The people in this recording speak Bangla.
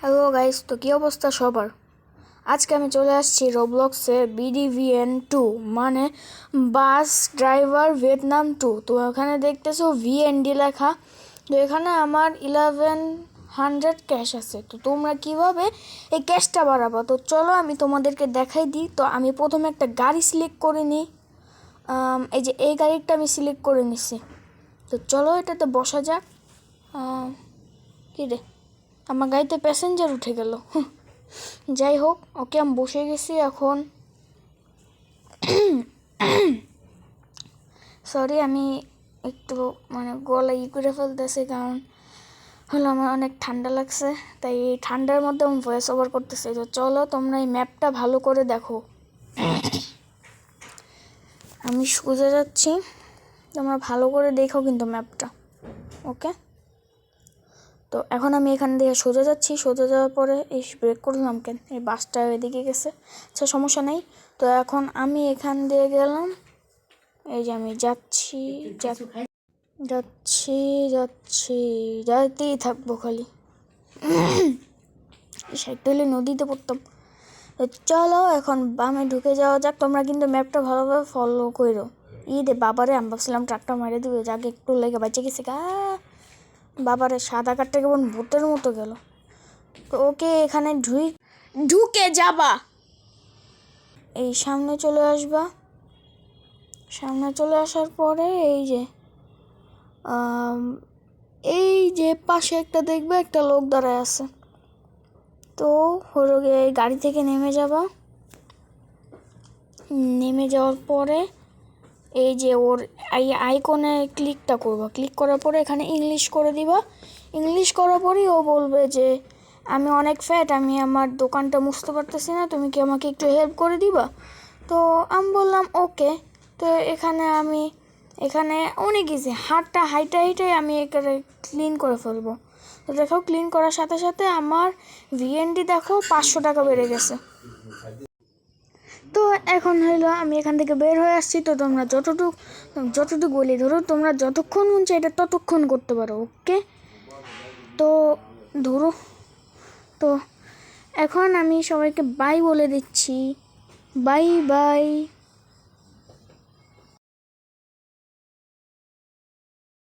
হ্যালো গাইস, তো কী অবস্থা সবার? আজকে আমি চলে আসছি রোবলক্সে BDVN2 মানে বাস ড্রাইভার ভিয়েতনাম 2। তো এখানে দেখতেছো VND লেখা। তো এখানে আমার 1100 ক্যাশ আছে। তো তোমরা কিভাবে এই ক্যাশটা বাড়াবো? তো চলো আমি তোমাদেরকে দেখাই দিই। তো আমি প্রথমে একটা গাড়ি সিলেক্ট করে নিই। এই যে এই গাড়িটা আমি সিলেক্ট করে নিছি। তো চলো এটাতে বসা যাক। কী রে, আমার গাড়িতে প্যাসেঞ্জার উঠে গেল। যাই হোক, ওকে আমি বসে গেছি এখন। সরি, আমি একটু গলা করে ফেলতেছি, কারণ হলো আমার অনেক ঠান্ডা লাগছে, তাই এই ঠান্ডার মধ্যে আমি ভয়েস ওভার করতেছি। তো চলো তোমরা এই ম্যাপটা ভালো করে দেখো। আমি সোজা যাচ্ছি, তোমরা ভালো করে দেখো কিন্তু ম্যাপটা। ওকে, তো এখন আমি এখান থেকে সোজা যাচ্ছি। সোজা যাওয়ার পরে এই ব্রেক করলাম কেন, এই বাসটা এদিকে গেছে। আচ্ছা, সমস্যা নেই। তো এখন আমি এখান দিয়ে গেলাম। এই যে আমি যাচ্ছি যাচ্ছি যাচ্ছি যাইতেই থাকবো খালি। সাইডটা হলে নদীতে পড়তাম। তো চলো এখন বামে ঢুকে যাওয়া যাক। তোমরা কিন্তু ম্যাপটা ভালোভাবে ফলো করো। দে বাবারে, আমি ভাবছিলাম ট্রাকটা মেরে দিবে, যাকে একটু লেগে বেঁচে গেছে। বাবারে, সাদা কাঠটা কেমন ভূতের মতো গেল। তো ওকে এখানে ঢুকে যাবা, এই সামনে চলে আসবা। সামনে চলে আসার পরে এই যে পাশে একটা দেখবে একটা লোক দাঁড়ায় আছে। তো হলো গিয়ে এই গাড়ি থেকে নেমে যাবা। নেমে যাওয়ার পরে এই যে ওর আইকনে ক্লিকটা করবা। ক্লিক করার পরে এখানে ইংলিশ করে দিবা। ইংলিশ করার পরেই ও বলবে যে আমি অনেক ফ্যাট, আমি আমার দোকানটা মুছতে পারতেছি না, তুমি কি আমাকে একটু হেল্প করে দিবা? তো আমি বললাম ওকে। তো এখানে অনেক ইজি, হাইটাই আমি এখানে ক্লিন করে ফেলবো। তো দেখো, ক্লিন করার সাথে সাথে আমার VND দেখো 500 টাকা বেড়ে গেছে। তো এখন হইলো আমি এখান থেকে বের হয়ে আসছি। তো তোমরা যতটুকু বলি ধরো, তোমরা যতক্ষণ মন চাই এটা ততক্ষণ করতে পারো। ওকে, তো ধরো, তো এখন আমি সবাইকে বাই বলে দিচ্ছি। Bye bye.